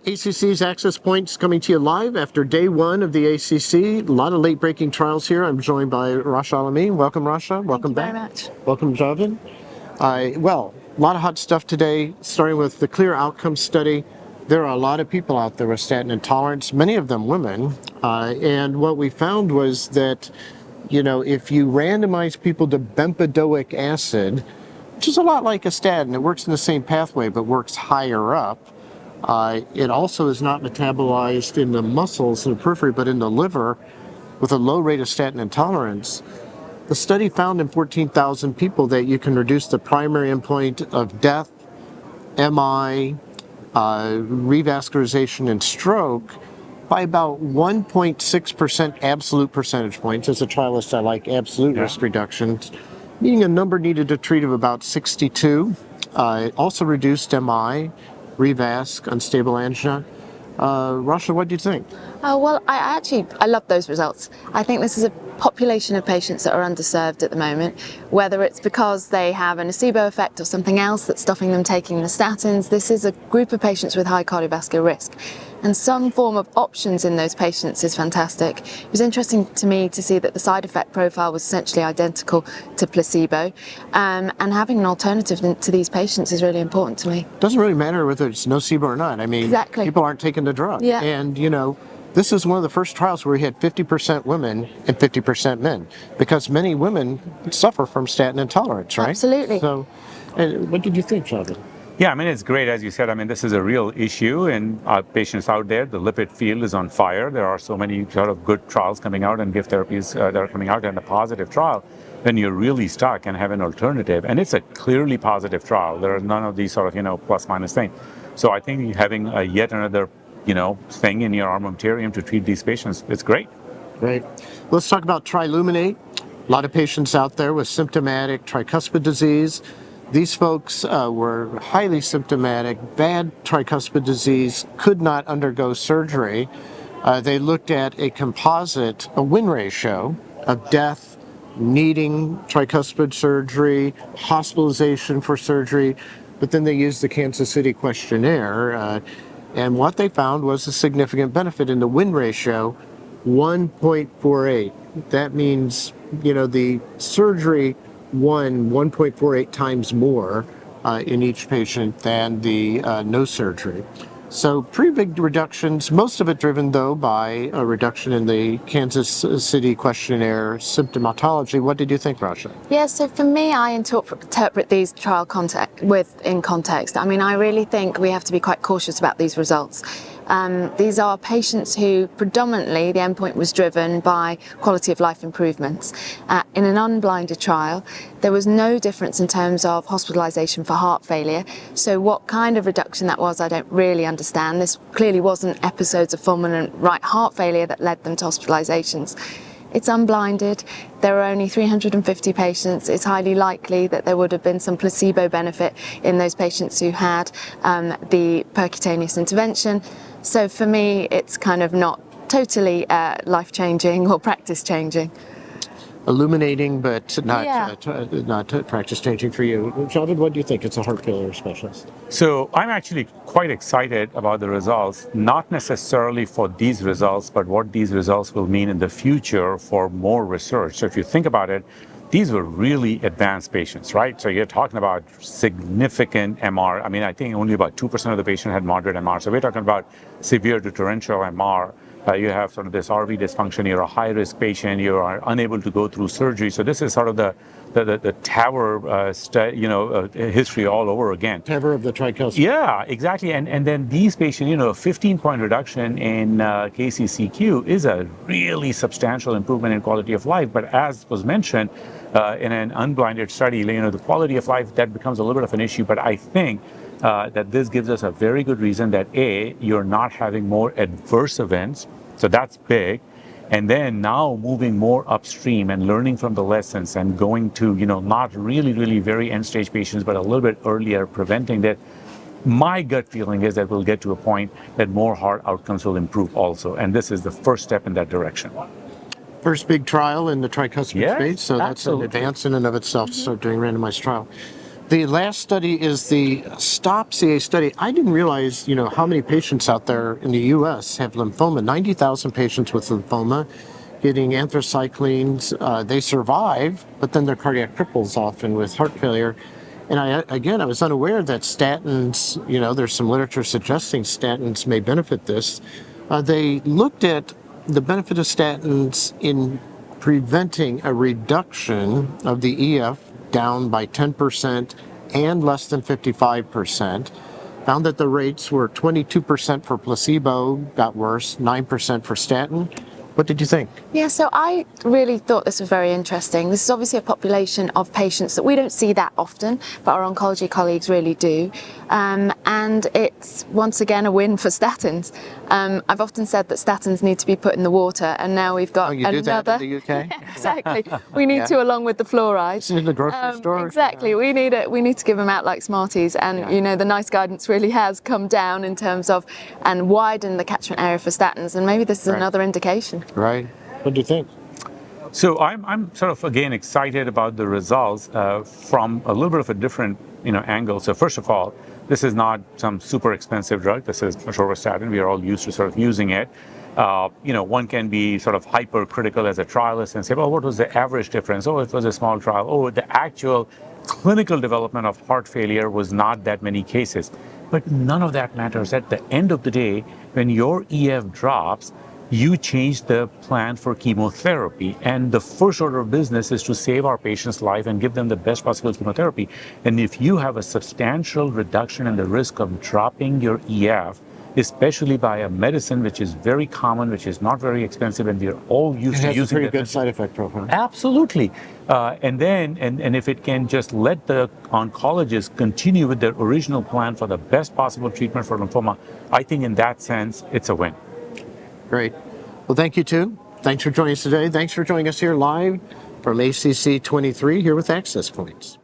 ACC's Access Points coming to you live after day one of the ACC. A lot of late-breaking trials here. I'm joined by Rasha Al-Lamee. Welcome, Rasha. Welcome back. Thank you very much. Welcome, Javed. Well, a lot of hot stuff today, starting with the Clear Outcomes study. There are a lot of people out there with statin intolerance, many of them women. And what we found was that, if you randomize people to bempedoic acid, which is a lot like a statin, it works in the same pathway but works higher up. It also is not metabolized in the muscles in the periphery, but in the liver with a low rate of statin intolerance. The study found in 14,000 people that you can reduce the primary endpoint of death, MI, revascularization, and stroke by about 1.6% absolute percentage points. As a trialist, I like absolute risk reductions, meaning a number needed to treat of about 62. It also reduced MI, revasc, unstable angina. Rasha, what do you think? Well, I love those results. I think this is a population of patients that are underserved at the moment, whether it's because they have a nocebo effect or something else that's stopping them taking the statins. This is a group of patients with high cardiovascular risk, and some form of options in those patients is fantastic. It was interesting to me to see that the side effect profile was essentially identical to placebo, and having an alternative to these patients is really important to me. It doesn't really matter whether it's nocebo or not. I mean, exactly. People aren't taking the drug. Yeah. And, this is one of the first trials where we had 50% women and 50% men, because many women suffer from statin intolerance, right? Absolutely. So, and what did you think, Javed? Yeah, I mean, it's great. As you said, I mean, this is a real issue, and patients out there, the lipid field is on fire. There are so many sort of good trials coming out and gift therapies that are coming out, and a positive trial when you're really stuck and have an alternative. And it's a clearly positive trial. There are none of these sort of, plus minus things. So I think having yet another thing in your armamentarium to treat these patients, it's great. Great. Let's talk about Triluminate. A lot of patients out there with symptomatic tricuspid disease. These folks were highly symptomatic, bad tricuspid disease, could not undergo surgery. They looked at a composite, a win ratio of death, needing tricuspid surgery, hospitalization for surgery, but then they used the Kansas City questionnaire. And what they found was a significant benefit in the win ratio, 1.48. That means, the surgery won 1.48 times more in each patient than the no surgery. So pretty big reductions, most of it driven, though, by a reduction in the Kansas City questionnaire symptomatology. What did you think, Rasha? Yeah, so for me, I interpret these trial in context. I mean, I really think we have to be quite cautious about these results. These are patients who predominantly the endpoint was driven by quality of life improvements. In an unblinded trial, there was no difference in terms of hospitalization for heart failure. So what kind of reduction that was, I don't really understand. This clearly wasn't episodes of fulminant right heart failure that led them to hospitalizations. It's unblinded. There are only 350 patients. It's highly likely that there would have been some placebo benefit in those patients who had the percutaneous intervention. So for me, it's kind of not totally life-changing or practice-changing. Illuminating, but not practice-changing for you. Javed, what do you think? It's a heart failure specialist. So I'm actually quite excited about the results, not necessarily for these results, but what these results will mean in the future for more research. So if you think about it, these were really advanced patients, right? So you're talking about significant MR. I mean, I think only about 2% of the patient had moderate MR. So we're talking about severe to torrential MR. You have sort of this RV dysfunction, you're a high-risk patient, you are unable to go through surgery. So this is sort of the TAVR history all over again. TAVR of the tricuspid. Yeah, exactly. And then these patients, a 15-point reduction in KCCQ is a really substantial improvement in quality of life. But as was mentioned in an unblinded study, the quality of life, that becomes a little bit of an issue. But I think that this gives us a very good reason that A, you're not having more adverse events. So that's big. And then now moving more upstream and learning from the lessons and going to, not really very end stage patients, but a little bit earlier, preventing that. My gut feeling is that we'll get to a point that more heart outcomes will improve also. And this is the first step in that direction. First big trial in the tricuspid space, so that's absolutely. an advance in and of itself, so doing randomized trial. The last study is the STOP CA study. I didn't realize, how many patients out there in the U.S. have lymphoma. 90,000 patients with lymphoma getting anthracyclines. They survive, but then they're cardiac cripples often with heart failure. And I was unaware that statins, there's some literature suggesting statins may benefit this. They looked at the benefit of statins in preventing a reduction of the EF down by 10% and less than 55%. Found that the rates were 22% for placebo, got worse, 9% for statin. What did you think? Yeah, so I really thought this was very interesting. This is obviously a population of patients that we don't see that often, but our oncology colleagues really do. And it's once again a win for statins. I've often said that statins need to be put in the water, and now we've got you do another. that in the UK? Exactly. We need to, along with the fluoride. It's in the grocery store. Exactly. We need to give them out like Smarties, and the NICE guidance really has come down in terms of and widen the catchment area for statins, and maybe this is another indication. Right. What do you think? So I'm sort of again excited about the results from a little bit of a different angle. So first of all, this is not some super expensive drug. This is atorvastatin. We are all used to sort of using it. One can be sort of hypercritical as a trialist and say, well, what was the average difference? Oh, it was a small trial. Oh, the actual clinical development of heart failure was not that many cases. But none of that matters. At the end of the day, when your EF drops, you change the plan for chemotherapy. And the first order of business is to save our patients' life and give them the best possible chemotherapy. And if you have a substantial reduction in the risk of dropping your EF, especially by a medicine which is very common, which is not very expensive, and we're all used to using it. It has a pretty good side effect profile. Absolutely. And if it can just let the oncologists continue with their original plan for the best possible treatment for lymphoma, I think in that sense, it's a win. Great. Well, thank you, too. Thanks for joining us today. Thanks for joining us here live from ACC 23 here with Access Points.